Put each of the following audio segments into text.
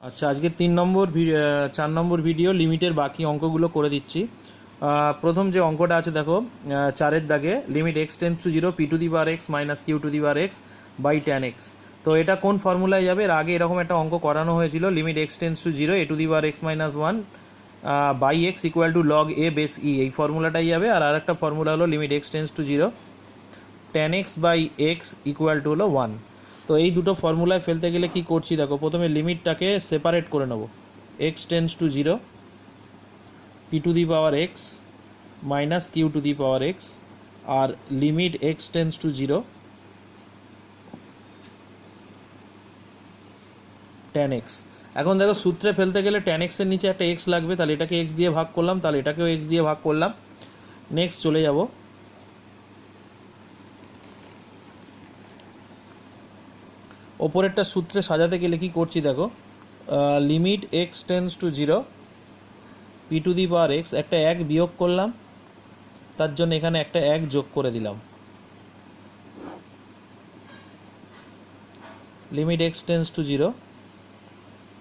আচ্ছা, আজকে 4 নম্বর ভিডিও লিমিটের বাকি অঙ্কগুলো করে দিচ্ছি। প্রথম যে অঙ্কটা আছে দেখো, 4-এর দাগে limit x tends to zero p to the power x minus q to the power x by tan x. তো এটা কোন ফর্মুলায় যাবে? এর আগে এরকম একটা অঙ্ক করানো হয়েছিল, limit x tends to zero a to the power x minus one by x equal to log a base e, এই ফর্মুলাটাই যাবে। আর আরেকটা ফর্মুলা হলো limit x tends to zero tan x by x equal to হলো one. তো এই দুটো ফর্মুলায় ফেলতে গেলে কি করছি দেখো, প্রথমে লিমিটটাকে সেপারেট করে নেব। X tends to zero p to the power x minus q to the power x, আর limit x tends to zero tan x. এখন দেখো সূত্রে ফেলতে গেলে ট্যান এক্সের নিচে একটা এক্স লাগবে, তাহলে এটাকে এক্স দিয়ে ভাগ করলাম, তাহলে এটাকেও এক্স দিয়ে ভাগ করলাম। নেক্সট চলে যাব ওপরেরটা সূত্রে সাজাতে গেলে কি করছি দেখো, limit x tends to zero p to the power x, একটা এক বিয়োগ করলাম, তার জন্য এখানে একটা এক যোগ করে দিলাম। Limit x tends to zero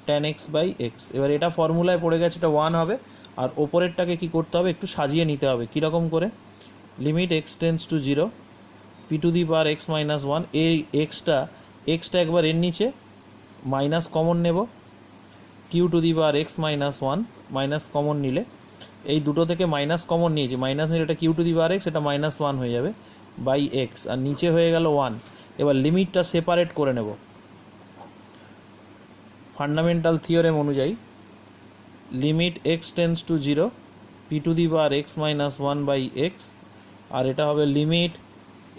tan x by x. এবার এটা ফর্মুলায় পড়ে গেছে, এটা ওয়ান হবে। আর ওপরেরটাকে কি করতে হবে, একটু সাজিয়ে নিতে হবে। কীরকম করে? Limit x tends to zero p to the power x minus one, এই এক্সটা একবার এর নিচে মাইনাস কমন নেব, q to the power x minus one minus common নিলে, এই দুটো থেকে মাইনাস কমন নিয়েছি, মাইনাস নিলে এটা q to the power x, এটা মাইনাস ওয়ান হয়ে যাবে বাই এক্স, আর নিচে হয়ে গেল ওয়ান। এবার লিমিটটা সেপারেট করে নেব ফান্ডামেন্টাল থিওরেম অনুযায়ী। Limit x tends to zero p to the power x minus one by x, আর এটা হবে limit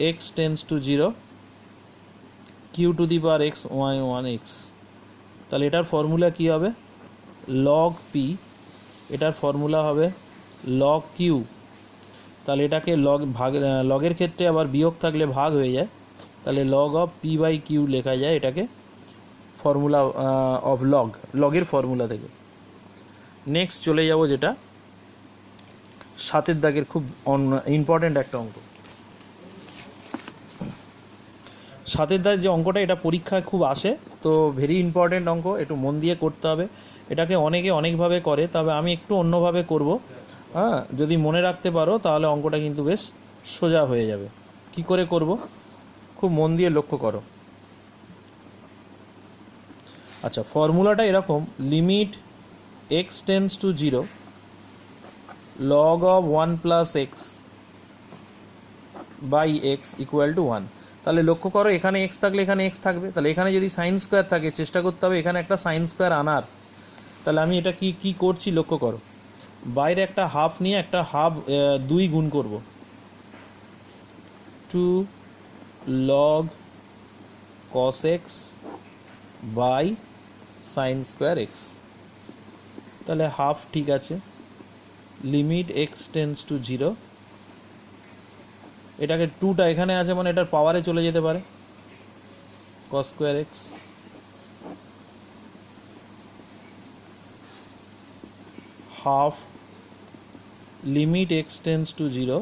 x tends to zero q to the power x y one x. তাহলে এটার formula কী হবে? লগ পি, এটার formula হবে log q. তাহলে এটাকে লগের ক্ষেত্রে আবার বিয়োগ থাকলে ভাগ হয়ে যায়, তাহলে log of p by q লেখা যায় এটাকে, ফর্মুলা অফ লগের ফর্মুলা থেকে। নেক্সট চলে যাব যেটা 7-এর দাগের, খুব ইম্পর্ট্যান্ট একটা অঙ্ক। 7-এর দাগ যে অঙ্কটা, এটা পরীক্ষায় খুব আসে, তো ভেরি ইম্পর্ট্যান্ট অঙ্ক, একটু মন দিয়ে করতে হবে। এটাকে অনেকে অনেকভাবে করে, তবে আমি একটু অন্যভাবে করব। হ্যাঁ, যদি মনে রাখতে পারো তাহলে অঙ্কটা কিন্তু বেশ সোজা হয়ে যাবে। কি করে করব, খুব মন দিয়ে লক্ষ্য করো। আচ্ছা, ফর্মুলাটা এরকম, limit x tends to zero log of one plus x by x equal to one. তাহলে লক্ষ্য করো, এখানে এক্স থাকলে এখানে এক্স থাকবে, তাহলে এখানে যদি সাইন স্কোয়ার থাকে চেষ্টা করতে হবে এখানে একটা সাইন স্কোয়ার আনার। তাহলে আমি এটা কি করছি লক্ষ্য করো, বাইরে একটা হাফ নিয়ে একটা হাফ 2 গুণ করব, 2 log cos x by sine square x. তাহলে হাফ ঠিক আছে। Limit x tends to zero, এটাকে 2টা এখানে আছে মানে এটার পাওয়ারে চলে যেতে পারে, cos square x half limit x tends to zero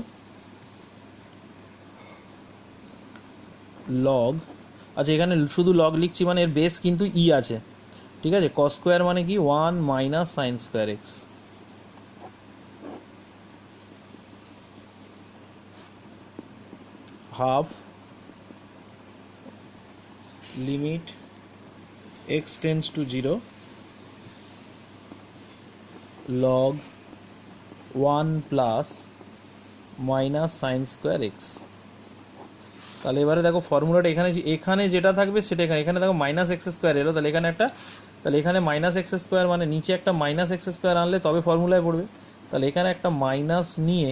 log, আচ্ছা এখানে শুধু লগ লিখছি মানে এর বেস কিন্তু ই আছে, ঠিক আছে। কস স্কোয়ার মানে কি, 1 minus sine square x, half limit x tends to zero log 1 plus minus sine square x. তাহলে এবারে দেখো ফর্মুলাটা এখানে যেটা থাকবে সেটা এখানে দেখো মাইনাস এক্স স্কোয়ার এলো, তাহলে এখানে মাইনাস এক্স স্কোয়ার মানে নিচে একটা মাইনাস এক্স স্কোয়ার আনলে তবে ফর্মুলায় পড়বে। তাহলে এখানে একটা মাইনাস নিয়ে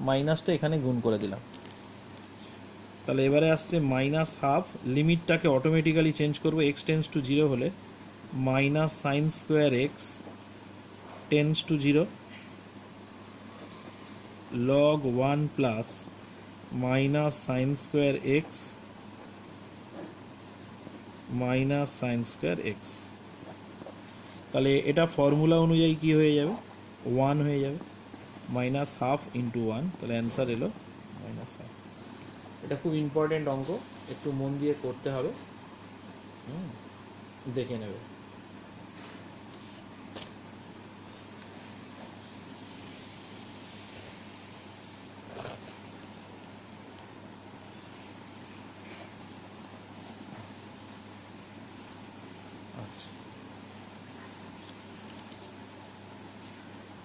মাইনাসটা এখানে গুণ করে দিলাম। তাহলে এবারে আসছে মাইনাস হাফ, লিমিটটাকে অটোমেটিক্যালি চেঞ্জ করবো, এক্স টেন্স টু জিরো হলে minus sine square x tends to zero log 1 plus minus sine square x minus sine square x. তাহলে এটা ফর্মুলা অনুযায়ী কি হয়ে যাবে, 1 হয়ে যাবে, মাইনাস হাফ ইন্টু 1, তাহলে অ্যান্সার এলো মাইনাস হাফ। এটা খুব ইম্পর্টেন্ট অঙ্ক, একটু মন দিয়ে করতে হবে, দেখে নেবে।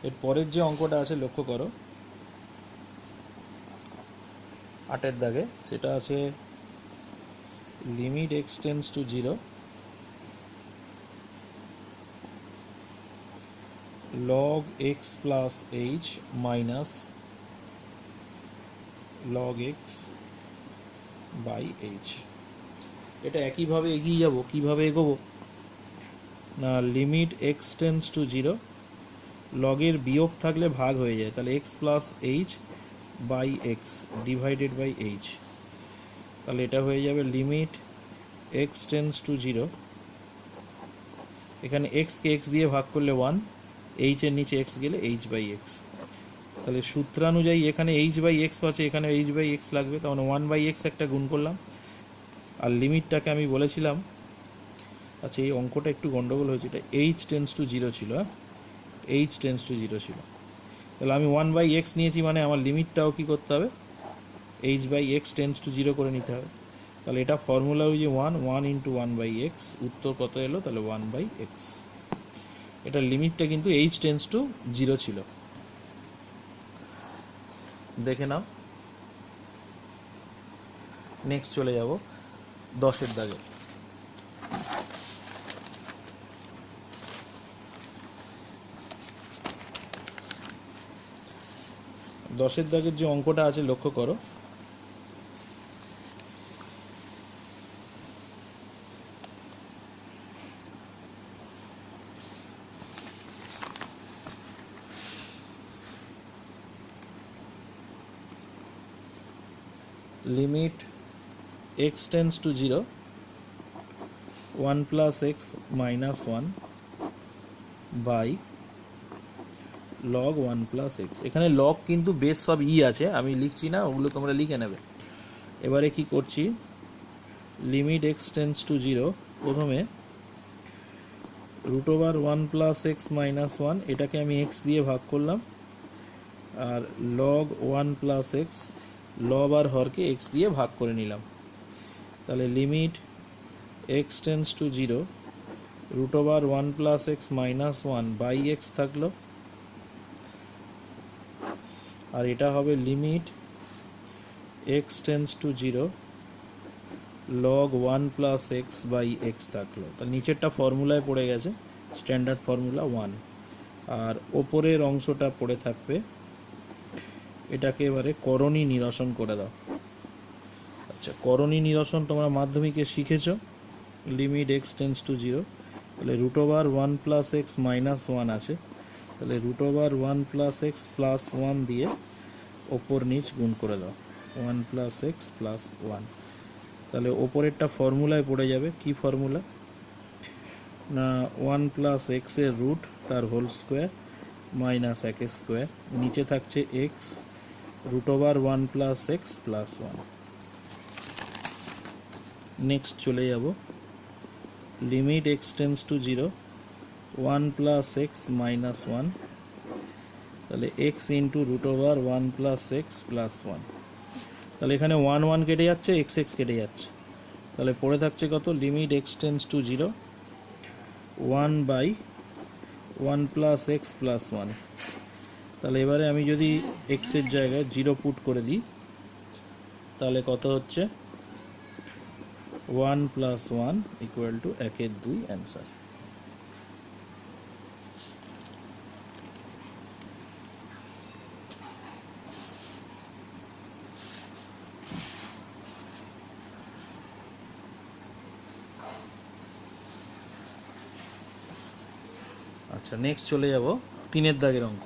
এর পরের যে অঙ্কটা আছে লক্ষ্য করো 8 দাগে, সেটা আছে limit x tends to 0 log x plus h minus log x by h। এটা একইভাবে এগিয়ে যাব, কিভাবে এগোবো না, লিমিট এক্স টেন্স টু 0, লগের বিয়োগ থাকলে ভাগ হয়ে যায়, তাহলে x plus h by x divided by h, তাহলে এটা হয়ে যাবে লিমিট এক্স টেন্স টু 0, এখানে এক্সকে এক্স দিয়ে ভাগ করলে 1, এইচের নিচে এক্স গেলে এইচ বাই এক্স, তাহলে সূত্রানুযায়ী এখানে এইচ বাই এক্স পাচ্ছে, এখানে এইচ বাই এক্স লাগবে, তখন 1 বাই এক্স একটা গুণ করলাম, আর লিমিটটাকে আমি বলেছিলাম, আচ্ছা এই অঙ্কটা একটু গন্ডগোল হয়েছে, এটা এইচ টেন্স টু 0 ছিল, এইচ টেন্স টু 0 ছিল, তাহলে আমি 1 বাই এক্স নিয়েছি, মানে আমার লিমিটটাও কী করতে হবে, h by x tends to 0 করে নিতে হবে, তাহলে এটা ফর্মুলা ওই যে 1 ইন্টু 1 বাই এক্স, উত্তর কত এলো, তাহলে 1 বাই এক্স। এটা লিমিটটা কিন্তু এইচ টেন্স টু 0 ছিল, দেখে নাও। নেক্সট চলে যাব 10 দাগে। 10 দাগের যে অঙ্কটা আছে লক্ষ্য করো, limit x tends to 0 1 plus x minus 1 by log 1 plus x. এখানে লগ কিন্তু বেস সব আছে, আমি লিখছি না, ওগুলো তোমরা লিখে নেবে। এবারে কি করছি, লিমিট এক্স টেন্স টু 0, প্রথমে root over 1 plus x minus 1, এটাকে আমি এক্স দিয়ে ভাগ করলাম, আর লগ 1 প্লাস এক্স, লব আর হরকে এক্স দিয়ে ভাগ করে নিলাম, তাহলে limit x tends to 0 root over 1 plus x minus 1 by x থাকলো, আর এটা হবে limit x tends to 0 log 1 plus x by x থাকলো, তাহলে নিচেরটা ফর্মুলায় পড়ে গেছে, স্ট্যান্ডার্ড ফর্মুলা 1, আর ওপরের অংশটা পড়ে থাকবে, এটাকে এবারে করণী নিরসন করে দাও। আচ্ছা, করণী নিরসন তোমরা মাধ্যমিকে শিখেছো, লিমিট এক্স টেন্স টু 0, তাহলে root over 1 plus x minus 1 আছে, তাহলে root over 1 plus x plus 1 দিয়ে ওপর নিচ গুণ করে দাও, 1 প্লাস এক্স প্লাস 1, তাহলে ওপরেরটা ফর্মুলায় পড়ে যাবে, কি ফর্মুলা না 1 প্লাস এক্সের রুট তার হোল স্কোয়ার মাইনাস 1 স্কোয়ার, নিচে থাকছে x, root over 1 plus x plus 1। Next চলে যাব limit x tends to 0 1 plus x minus 1, তাহলে x into root over 1 plus x plus 1, তাহলে এখানে 1 1 কেটে যাচ্ছে, এক্স এক্স কেটে যাচ্ছে, তাহলে পড়ে থাকছে কত, limit x tends to 0 1 by 1 plus x plus 1, তাহলে এবারে আমি যদি এক্সের জায়গায় 0 পুট করে দিই, তাহলে কত হচ্ছে 1 প্লাস 1 ইকুয়াল টু 1 2 অ্যান্সার। আচ্ছা, নেক্সট চলে যাব 3 দাগের অঙ্ক।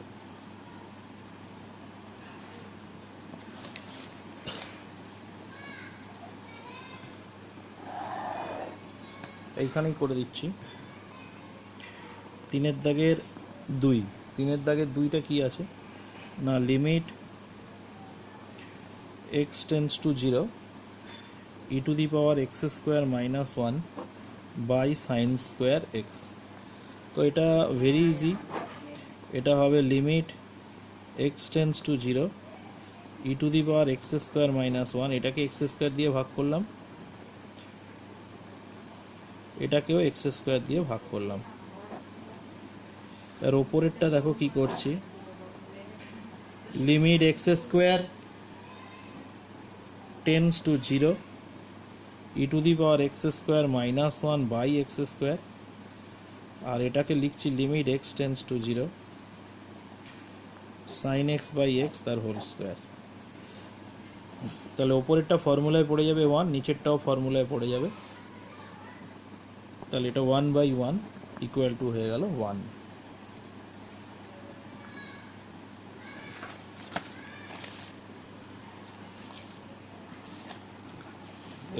এইখানেই করে দিচ্ছি 3 দাগের 2। 3 দাগের 2টা কি আছে না, limit x tends to 0 e to the power x square minus 1 by sine square x. তো এটা ভেরি ইজি, এটা হবে limit x tends to 0 e to the power x square minus 1, এটাকে এক্স স্কোয়ার দিয়ে ভাগ করলাম, এটাকেও এক্স স্কোয়ার দিয়ে ভাগ করলাম, এর ওপরেরটা দেখো কি করছি, limit x square tends to zero e to the power x square minus one by x square, আর এটাকে লিখছি limit x tends to zero sine x by x তার হোল স্কোয়ার। তাহলে ওপরেরটা ফর্মুলায় পড়ে যাবে ওয়ান, নিচেরটাও ফর্মুলায় পড়ে যাবে, তাহলে এটা one by one equal to হয়ে গেল ওয়ান।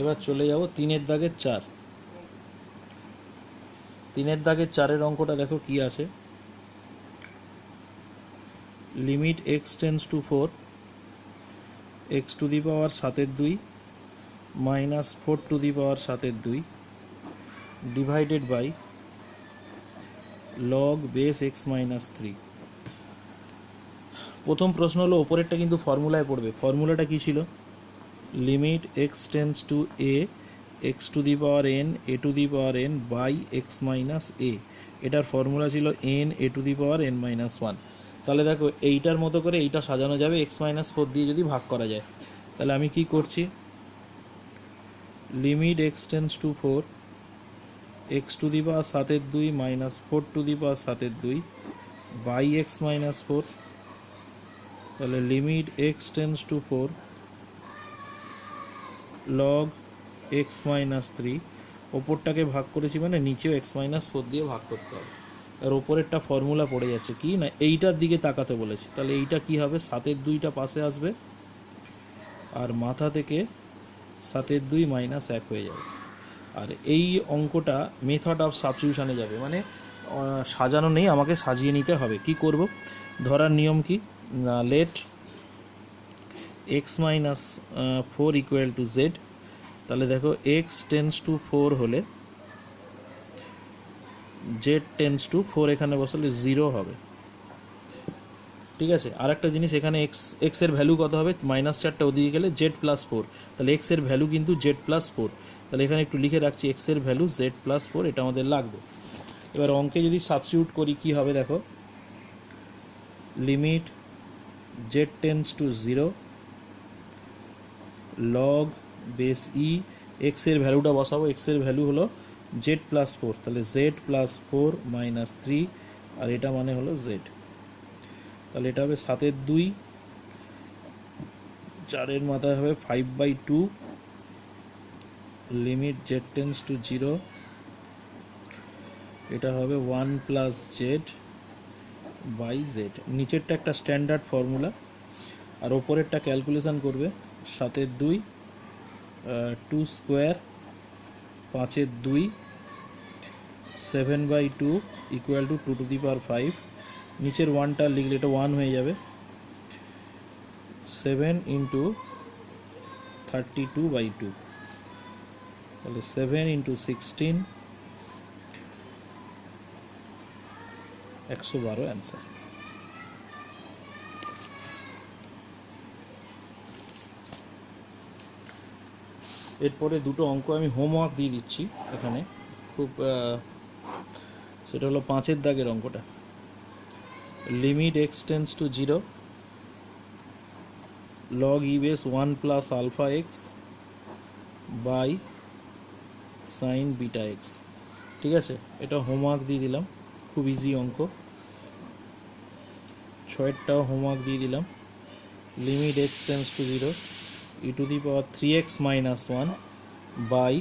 এবার চলে যাব তিনের দাগের চার। তিনের দাগের চারের অঙ্কটা দেখো কি আছে, limit x tends to four x to the power সাতের দুই minus four to the power সাতের দুই divided by log base x minus three. প্রথম প্রশ্ন হলো ওপরেরটা কিন্তু ফর্মুলায় পড়বে, ফর্মুলাটা কী ছিল, limit x tends to a x to the power n a to the power n by x minus a, এটার ফর্মুলা ছিল n a to the power n minus one. তাহলে দেখো এইটার মতো করে এইটা সাজানো যাবে এক্স মাইনাস ফোর দিয়ে যদি ভাগ করা যায়। তাহলে আমি কি করছি, limit x tends to four x to the power সাতের দুই minus four to the power সাতের দুই বাই এক্স মাইনাস ফোর, তাহলে limit x tends to four log x minus three, ওপরটাকে ভাগ করেছি মানে নিচেও এক্স মাইনাস ফোর দিয়ে ভাগ করতে হবে। আর ওপরেরটা ফর্মুলা পড়ে যাচ্ছে কি না, এইটার দিকে তাকাতে বলেছি, তাহলে এইটা কি হবে, সাতের দুইটা পাশে আসবে আর মাথা থেকে সাতের দুই মাইনাস এক হয়ে যাবে। আর এই অঙ্কটা মেথড অফ সাবস্টিটিউশনে যাবে, মানে সাজানো নেই, আমাকে সাজিয়ে নিতে হবে। কি করব, ধরার নিয়ম কি, let x minus four equal to z. তাহলে দেখো এক্স টেন্স টু ফোর হলে জেড টেন্স টু ফোর এখানে বসালে জিরো হবে, ঠিক আছে। আর একটা জিনিস, এখানে এক্সের ভ্যালু কত হবে, মাইনাস চারটা ওদিকে গেলে জেড প্লাস ফোর, তাহলে এক্সের ভ্যালু কিন্তু জেড প্লাস ফোর, তাহলে এখানে একটু লিখে রাখছি এক্সের ভ্যালু জেড প্লাস ফোর, এটা আমাদের লাগবে। এবার অঙ্কে যদি সাবস্টিটিউট করি কি হবে দেখো, limit z tends to zero log base e, এক্সের ভ্যালুটা বসাবো, এক্সের ভ্যালু হলো জেড প্লাস ফোর, তাহলে z plus four minus three, আর এটা মানে হলো জেড, তাহলে এটা হবে সাতের দুই, চারের মাথায় হবে five by two, limit z tends to zero, এটা হবে one plus z by z. নিচেরটা একটা স্ট্যান্ডার্ড ফর্মুলা, আর ওপরেরটা ক্যালকুলেশন করবে, সাতের দুই টু স্কোয়ার পাঁচের দুই seven by two equal to two to the power five, নিচের ওয়ানটা লিখলে এটা ওয়ান হয়ে যাবে, seven into thirty two by two, তাহলে সেভেন ইন্টু সিক্সটিন 112 অ্যান্সার। এরপরে দুটো অঙ্ক আমি হোমওয়ার্ক দিয়ে দিচ্ছি এখানে, খুব সেটা হলো পাঁচের দাগের অঙ্কটা, limit x tends to zero log e base one plus alpha x by sine beta x, ঠিক আছে। এটা হোমওয়ার্ক দিয়ে দিলাম, খুব ইজি অঙ্ক। ছয়েরটাও হোমওয়ার্ক দিয়ে দিলাম, limit x tends to zero e to the power three x minus one by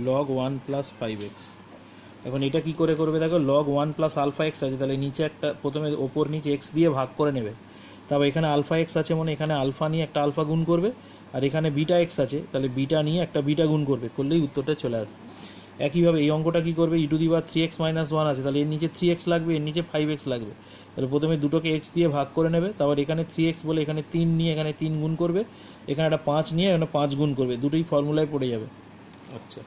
log one plus five x. এখন এটা কী করে করবে দেখো, log one plus alpha x আছে, তাহলে নিচে একটা প্রথমে ওপর নিচে এক্স দিয়ে ভাগ করে নেবে, তারপর এখানে আলফা এক্স আছে মানে এখানে আলফা নিয়ে একটা আলফা গুণ করবে, আর এখানে বিটা এক্স আছে তাহলে বিটা নিয়ে একটা বিটা গুণ করবে, করলেই উত্তরটা চলে আসবে। একইভাবে এই অঙ্কটা কী করবে, e to the power three x minus one আছে, তাহলে এর নিচে থ্রি এক্স লাগবে, এর নিচে ফাইভ এক্স লাগবে, তাহলে প্রথমে দুটোকে এক্স দিয়ে ভাগ করে নেবে, তারপর এখানে থ্রি এক্স বলে এখানে তিন নিয়ে এখানে তিন গুণ করবে, এখানে একটা পাঁচ নিয়ে এখানে পাঁচ গুণ করবে, দুটোই ফর্মুলায় পড়ে যাবে। আচ্ছা,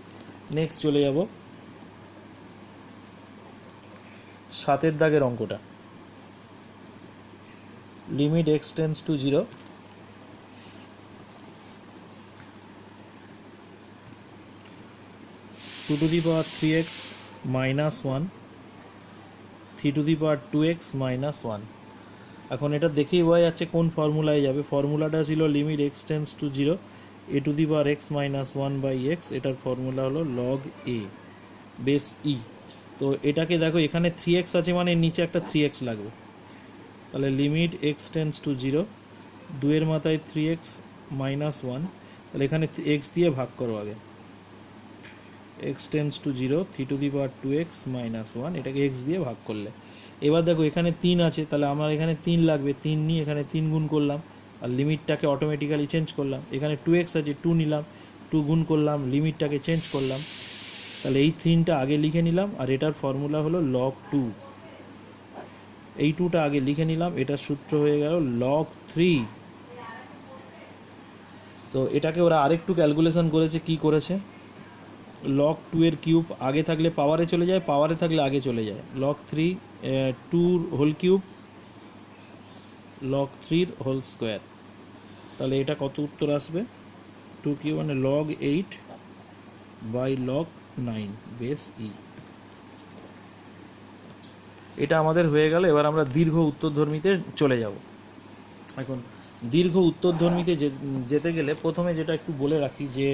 নেক্সট চলে যাব সাতের দাগের অঙ্কটা, limit x tends to zero two to the power three x minus one 3^2x - 1। এখন এটা দেখেই বোঝা যাচ্ছে কোন ফর্মুলায় যাবে। ফর্মুলাটা ছিল limit x tense to 0 a^x - 1/x, এটার ফর্মুলা হলো log a বেস e। তো এটাকে দেখো এখানে 3x আছে মানে নিচে একটা 3x লাগবে, তাহলে লিমিট x টেন্স টু 0, 2 এর মাথায় 3x - 1, তাহলে এখানে x দিয়ে ভাগ করো আগে, x টেন্স টু 0 3^2x - 1, এটাকে x দিয়ে ভাগ করলে এবার দেখো এখানে 3 আছে, তাহলে আমার এখানে 3 লাগবে, 3 নিয়ে এখানে 3 গুণ করলাম আর লিমিটটাকে অটোমেটিক্যালি চেঞ্জ করলাম। এখানে 2x আছে, 2 নিলাম, 2 গুণ করলাম, লিমিটটাকে চেঞ্জ করলাম, তাহলে এই 3টা আগে লিখে নিলাম আর এটার ফর্মুলা হলো log 2। এই 2টা আগে লিখে নিলাম, এটার সূত্র হয়ে গেল log 3। তো এটাকে ওরা আরেকটু ক্যালকুলেশন করেছে, কি করেছে, log 2 এর কিউব আগে থাকলে পাওয়ারে চলে যায়, পাওয়ারে থাকলে আগে চলে যায়, log 3 2 whole cube log 3 whole square, তাহলে এটা কত উত্তর আসবে, 2 কিউব মানে log 8 বাই log 9 বেস ই। এটা আমাদের হয়ে গেল। এবার আমরা দীর্ঘ উত্তরধর্মীতে চলে যাব। এখন দীর্ঘ উত্তরধর্মীতে যেতে গেলে প্রথমে যেটা একটু বলে রাখি যে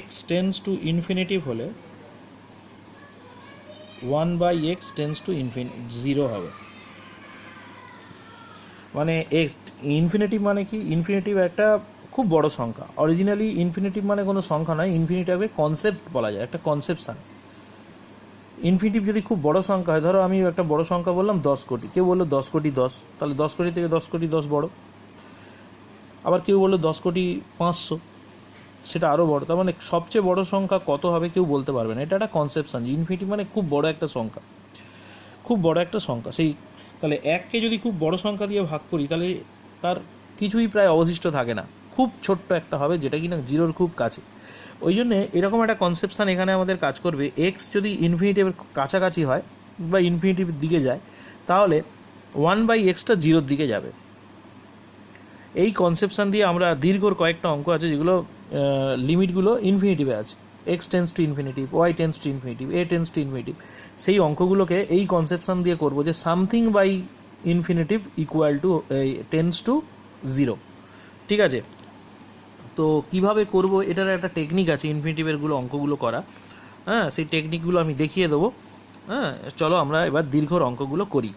x টেন্স টু ইনফিনিটিভ হলে 1/x টেন্স টু 0 হবে। মানে ইনফিনিটিভ মানে কি, ইনফিনিটিভ একটা খুব বড় সংখ্যা। অরিজিনালি ইনফিনিটিভ মানে কোনো সংখ্যা নয়, ইনফিনিটিভকে কনসেপ্ট বলা যায়, একটা কনসেপশান। ইনফিনিটিভ যদি খুব বড় সংখ্যা হয়, ধরো আমি একটা বড় সংখ্যা বললাম 10 কোটি, কেউ বললো 10 কোটি 10, তাহলে 10 কোটি থেকে 10 কোটি 10 বড়। আবার কেউ বললো 10 কোটি 500, সেটা আরও বড়। তার মানে সবচেয়ে বড় সংখ্যা কত হবে কেউ বলতে পারবে না, এটা একটা কনসেপশান। ইনফিনিটিভ মানে খুব বড় একটা সংখ্যা, খুব বড় একটা সংখ্যা। সেই তাহলে 1কে যদি খুব বড় সংখ্যা দিয়ে ভাগ করি তাহলে তার কিছুই প্রায় অবশিষ্ট থাকে না, খুব ছোট্ট একটা হবে যেটা কিনা 0-র খুব কাছে। ওই জন্যে এরকম একটা কনসেপশান এখানে আমাদের কাজ করবে। এক্স যদি ইনফিনিটিভের কাছাকাছি হয় বা ইনফিনিটিভের দিকে যায়, তাহলে 1/xটা 0-র দিকে যাবে। এই কনসেপশান দিয়ে আমরা দীর্ঘর কয়েকটা অঙ্ক আছে যেগুলো লিমিটগুলো ইনফিনিটিভে আছে, x tends to infinitive, y tends to infinitive, a tends to infinitive, সেই অঙ্কগুলোকে এই কনসেপশান দিয়ে করবো যে something by infinitive equal to tends to 0। ঠিক আছে, তো কিভাবে করব এটার একটা টেকনিক আছে ইনফিনিটিভেরগুলো অঙ্কগুলো করা। হ্যাঁ, সেই টেকনিকগুলো আমি দেখিয়ে দেবো। হ্যাঁ, চলো আমরা এবার দীর্ঘর অঙ্কগুলো করি।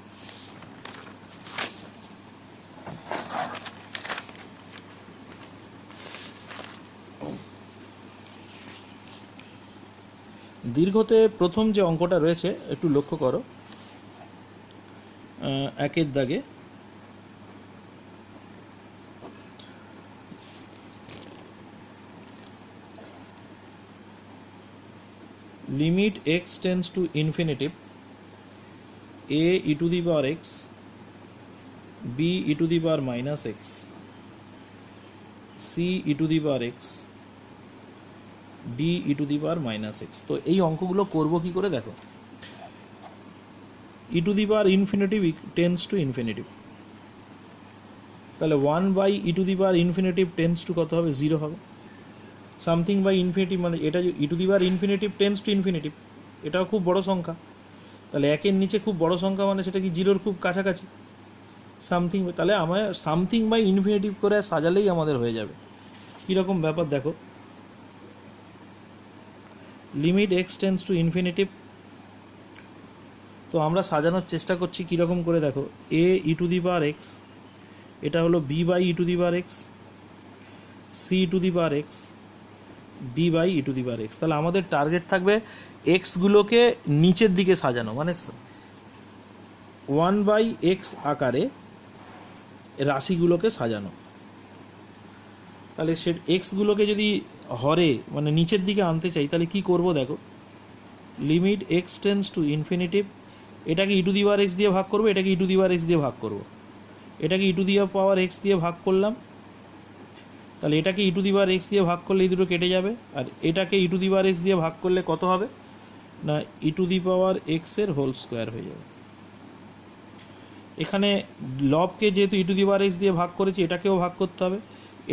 দীর্ঘতে প্রথম যে অঙ্কটা রয়েছে একটু লক্ষ্য করো, 1-এর দাগে limit x tense to infinitive a e⁻x b e⁻−x c e⁻x d e⁻−x। তো এই অঙ্কগুলো করব কি করে দেখো, e⁻ইনফিনিটিভ টেন্স টু ইনফিনিটিভ, তাহলে 1/e⁻ইনফিনিটিভ টেন্স টু কত হবে, 0 হবে। সামথিং বাই ইনফিনিটিভ মানে এটা e⁻ইনফিনিটিভ টেন্স টু ইনফিনিটিভ, এটাও খুব বড় সংখ্যা, তাহলে 1-এর নিচে খুব বড় সংখ্যা মানে সেটা কি 0-র খুব কাছাকাছি, সামথিং। তাহলে আমার সামথিং বাই ইনফিনিটিভ করে সাজালেই আমাদের হয়ে যাবে। কীরকম ব্যাপার দেখো, limit x tense to infinitive, তো আমরা সাজানোর চেষ্টা করছি কীরকম করে দেখো, a e⁻x, এটা হলো b/e⁻x, c e⁻x, d e⁻x। তাহলে আমাদের টার্গেট থাকবে এক্সগুলোকে নিচের দিকে সাজানো, মানে 1/x আকারে রাশিগুলোকে সাজানো। তাহলে সে এক্সগুলোকে যদি হরে মানে নিচের দিকে আনতে চাই তাহলে কি করব দেখো, limit x tense to infinitive, এটাকে e⁻x দিয়ে ভাগ করবো, এটাকে e⁻x দিয়ে ভাগ করব, এটাকে e⁻x দিয়ে ভাগ করলাম, তাহলে এটাকে e⁻x দিয়ে ভাগ করলে এই দুটো কেটে যাবে, আর এটাকে e⁻x দিয়ে ভাগ করলে কত হবে না e⁻x এর হোল স্কোয়ার হয়ে যাবে। এখানে লবকে যেহেতু e⁻x দিয়ে ভাগ করেছি এটাকেও ভাগ করতে হবে,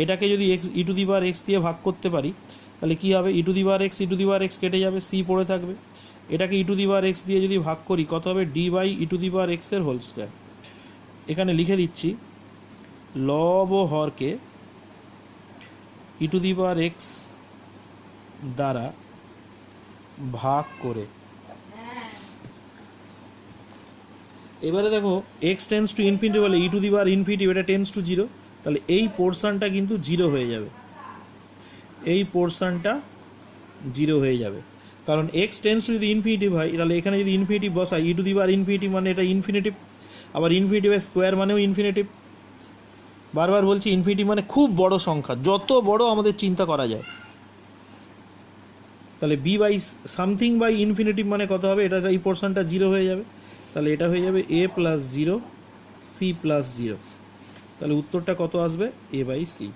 এটাকে যদি e⁻x দিয়ে ভাগ করতে পারি তাহলে কি হবে, e⁻x কেটে যাবে, c পড়ে থাকবে, এটাকে ই টু দি পাওয়ার এক্স দিয়ে যদি ভাগ করি কত হবে, d by e to the power এক্সের হোল স্কোয়ার। এখানে লিখে দিচ্ছি লব ও হরকে ই টু দি পাওয়ার এক্স দ্বারা ভাগ করে। এবারে দেখো এক্স টেন্স টু ইনফিনিটি বলে ই টু দি পাওয়ার ইনফিনিটি, এটা টেন্স টু জিরো, তাহলে এই পোর্শনটা কিন্তু জিরো হয়ে যাবে, এই পোর্শনটা জিরো হয়ে যাবে, কারণ এক্স টেন্স টু যদি ইনফিনিটিভ হয় তাহলে এখানে যদি ইনফিনিটিভ বসাই ই টু দি পাওয়ার ইনফিনিটি মানে এটা ইনফিনিটিভ, আবার ইনফিনিটিভের স্কোয়ার মানেও ইনফিনিটিভ। বারবার বলছি ইনফিনিটিভ মানে খুব বড় সংখ্যা, যত বড় আমাদের চিন্তা করা যায়। তাহলে b by something by infinitive মানে কত হবে, এটা এই পোর্শনটা জিরো হয়ে যাবে, তাহলে এটা হয়ে যাবে a plus zero c plus zero. তাহলে উত্তরটা কত আসবে, এ বাই সি।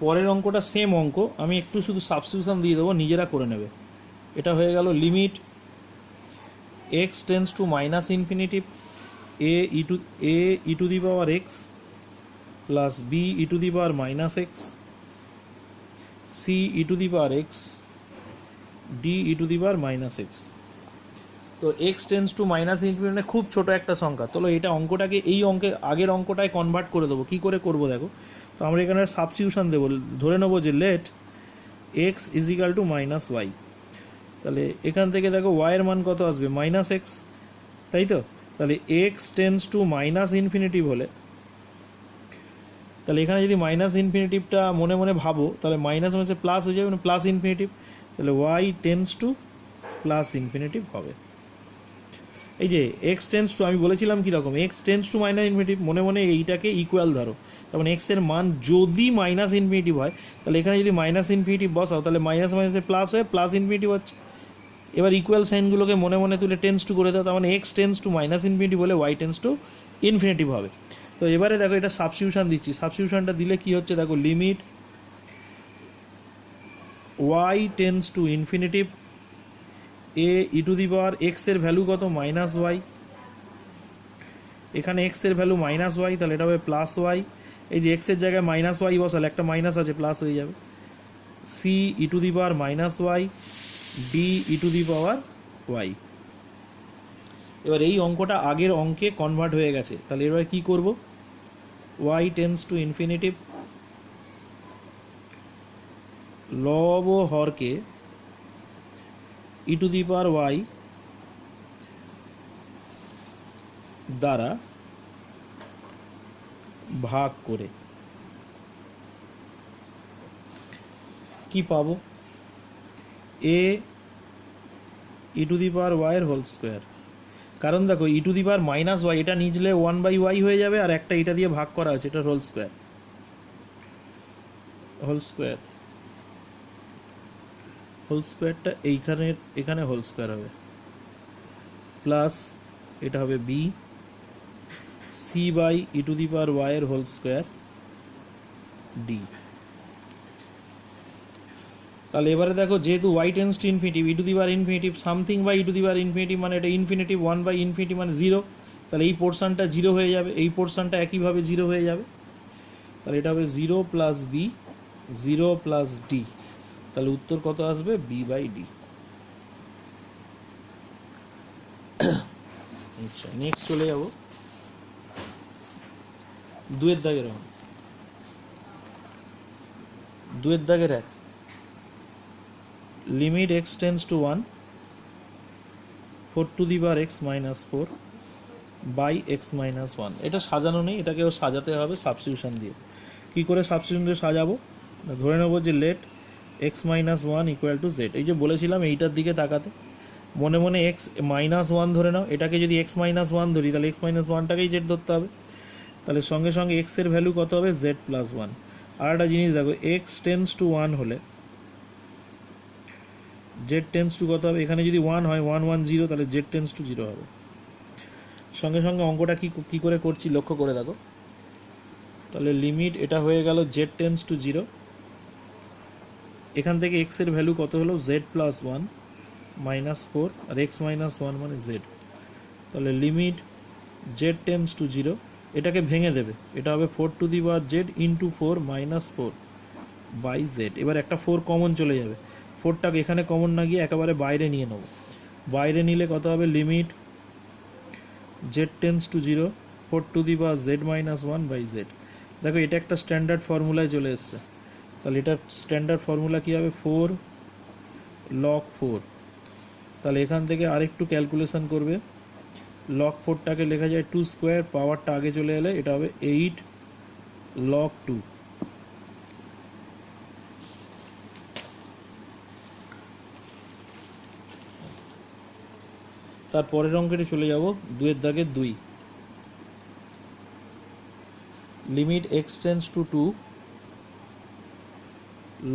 পরের অঙ্কটা সেম অঙ্ক, আমি একটু শুধু সাবস্টিটিউশন দিয়ে দেবো, নিজেরা করে নেবে। এটা হয়ে গেল limit x tends to minus infinitive a e to the power x plus b e to the power minus x c e to the power x d e to the power minus x. তো x tends to minus infinity মানে খুব ছোট একটা সংখ্যা। তো এটা অঙ্কটাকে এই অঙ্কে আগের অঙ্কটায় কনভার্ট করে দেবো। কী করে করবো দেখো, তো আমরা এখানে সাবস্টিটিউশন দেবো, ধরে নেবো যে let x is equal to minus y. তাহলে এখান থেকে দেখো ওয়াইয়ের মান কত আসবে, মাইনাস এক্স, তাই তো। তাহলে x tends to minus infinitive হলে, তাহলে এখানে যদি মাইনাস ইনফিনিটিভটা মনে মনে ভাবো তাহলে মাইনাস মাসে প্লাস হয়ে যাবে, প্লাস ইনফিনিটিভ, তাহলে y tends to plus infinitive হবে। এই যে এক্স টেন্স টু, আমি বলেছিলাম কীরকম, x tends to minus infinitive, মনে মনে এইটাকে ইকুয়াল ধরো, তখন এক্সের মান যদি মাইনাস ইনফিনিটিভ হয় তাহলে এখানে যদি মাইনাস ইনফিনিটিভ বসাও তাহলে মাইনাস মাইনাসে প্লাস হয়ে প্লাস ইনফিনিটিভ হচ্ছে। এবার ইকুয়াল সাইনগুলোকে মনে মনে তুলে টেন্স টু করে দাও, তার মানে x tends to minus infinitive বলে ওয়াই টেন্স টু ইনফিনিটিভ হবে। তো এবারে দেখো এটা সাবস্টিটিউশন দিচ্ছি, সাবস্টিটিউশনটা দিলে কি হচ্ছে দেখো, limit y tends to infinitive a e to the power এক্সের ভ্যালু কত, মাইনাস ওয়াই, এখানে এক্সের ভ্যালু মাইনাস ওয়াই, তাহলে এটা হবে প্লাস ওয়াই, এই যে এক্সের জায়গায় মাইনাস ওয়াই বসালে একটা মাইনাস আছে প্লাস হয়ে যাবে, c e to the power minus y d e to the power y. এবার এই অঙ্কটা আগের অঙ্কে কনভার্ট হয়ে গেছে, তাহলে এবার কি করব, ওয়াই টেন্স টু ইনফিনিটিভ লব ও হরকে ই টু দি পাওয়ার ওয়াই দ্বারা ভাগ করে কি পাবো, এ ই টু দি পাওয়ার ওয়াইয়ের হোল স্কোয়ার। কারণ দেখো e to the power minus y এটা নিচলে 1/y হয়ে যাবে, আর একটা এটা দিয়ে ভাগ করা আছে, এটা whole square, whole square, whole স্কোয়ারটা এখানে হোল স্কোয়ার হবে, প্লাস এটা হবে b c by e to the power ওয়াইয়ের হোল স্কোয়ার ডি। তাহলে এবারে দেখো যেহেতু y tends to infinitive e to the power infinitive something by e to the power infinitive মানে এটা ইনফিনিটিভ, 1/ইনফিনিটিভ মানে জিরো, তাহলে এই পোর্শনটা জিরো হয়ে যাবে, এই পোর্শনটা একইভাবে জিরো হয়ে যাবে, তাহলে এটা হবে zero plus b zero plus d. তাহলে উত্তর কত আসবে, বি বাই ডি। আচ্ছা নেক্সট চলে যাব দুয়ের দাগের অঙ্ক। দুয়ের দাগের এক, limit x tends to 1 4 to the power x minus 4 by x minus 1। এটা সাজানো নেই, এটাকেও সাজাতে হবে সাবস্টিটিউশন দিয়ে। কী করে সাবস্টিটিউশন দিয়ে সাজাবো, ধরে নেবো যে let x minus 1 equal to z. এই যে বলেছিলাম এইটার দিকে তাকাতে, মনে মনে এক্স মাইনাস 1 ধরে নাও, এটাকে যদি এক্স মাইনাস 1 ধরি তাহলে এক্স মাইনাস 1টাকেই জেড ধরতে হবে, তাহলে সঙ্গে সঙ্গে এক্সের ভ্যালু কত হবে, জেড প্লাস 1। আর একটা জিনিস দেখো, এক্স টেন্স টু 1 হলে জেড টেন্স টু কত হবে, এখানে যদি 1 হয় 1 1 0, তাহলে জেড টেন্স টু 0 হবে। সঙ্গে সঙ্গে অঙ্কটা কী করে করছি লক্ষ্য করে দেখো, তাহলে লিমিট এটা হয়ে গেল জেড টেন্স টু 0, এখান থেকে এক্সের ভ্যালু কত হলো, জেড প্লাস 1 মাইনাস 4 আর এক্স মাইনাস 1 মানে জেড, তাহলে লিমিট জেড টেন্স টু 0 এটাকে ভেঙে দেবে, এটা হবে 4 to the power z into 4 minus 4 by z. এবার একটা 4 কমন চলে যাবে, 4টাকে এখানে কমন না গিয়ে একেবারে বাইরে নিয়ে নেব। বাইরে নিলে কত হবে, limit z tends to 0 4 to the power z minus 1 by z. দেখো এটা একটা স্ট্যান্ডার্ড ফর্মুলায় চলে এসছে, তাহলে এটার স্ট্যান্ডার্ড ফর্মুলা কী হবে, 4 log 4। তাহলে এখান থেকে আরেকটু ক্যালকুলেশন করবে, log 4টাকে লেখা যায় 2 স্কোয়ার, পাওয়ারটা আগে চলে এলে এটা হবে 8 log 2। তারপরের অঙ্কেটি চলে যাব 2-এর দাগের 2, limit x tends two 2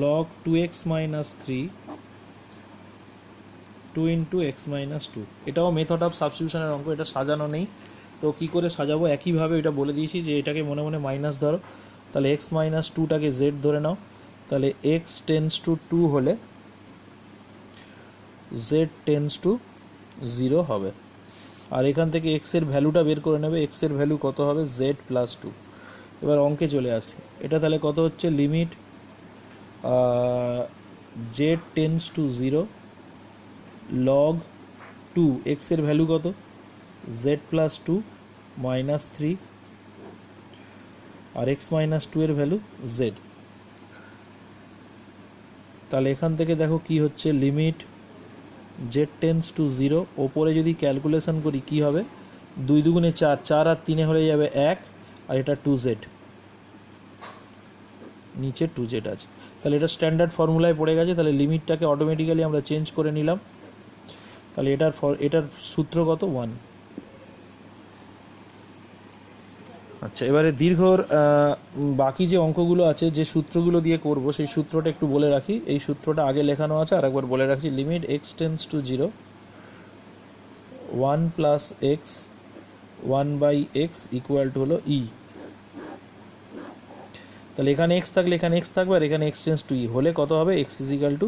log 2x minus 3 2 into x minus 2। এটাও মেথড অফ সাবস্টিটিউশনের অঙ্ক, এটা সাজানো নেই, তো কী করে সাজাবো একইভাবে এটা বলে দিয়েছি যে এটাকে মনে মনে মাইনাস ধরো, তাহলে এক্স মাইনাস 2টাকে জেড ধরে নাও, তাহলে এক্স টেন্স টু 2 হলে জেড টেন্স টু 0 হবে। আর এখান থেকে এক্সের ভ্যালুটা বের করে নেবে, এক্সের ভ্যালু কত হবে, জেড প্লাস 2। এবার অঙ্কে চলে আসি, এটা তাহলে কত হচ্ছে, limit z tends to 0 log 2, এক্সের ভ্যালু কত, জেড প্লাস 2 মাইনাস 3, আর এক্স মাইনাস 2 এর ভ্যালু জেড। তাহলে এখান থেকে দেখো কি হচ্ছে, লিমিট জেড টেন্স টু 0, ওপরে যদি ক্যালকুলেশন করি কি হবে, 2 দুগুণে 4, 4 আর 3 হয়ে যাবে 1, আর এটা 2z, নিচে 2z আছে। তাহলে এটা স্ট্যান্ডার্ড ফর্মুলায় পড়ে গেছে, তাহলে লিমিটটাকে অটোমেটিক্যালি আমরা চেঞ্জ করে নিলাম। তাহলে এটার সূত্র কত, 1। আচ্ছা, এবারে দীর্ঘর বাকি যে অঙ্কগুলো আছে, যে সূত্রগুলো দিয়ে করব সেই সূত্রটা একটু বলে রাখি। এই সূত্রটা আগে লেখানো আছে, আর একবার বলে রাখছি, limit x tends to 0 1 plus x 1 by x equal to হলো ই। তাহলে এখানে এক্স থাকলে এখানে এক্স থাকবে, আর এখানে এক্স টেন্স টু ই হলে কত হবে, এক্স ইজ ইকাল টু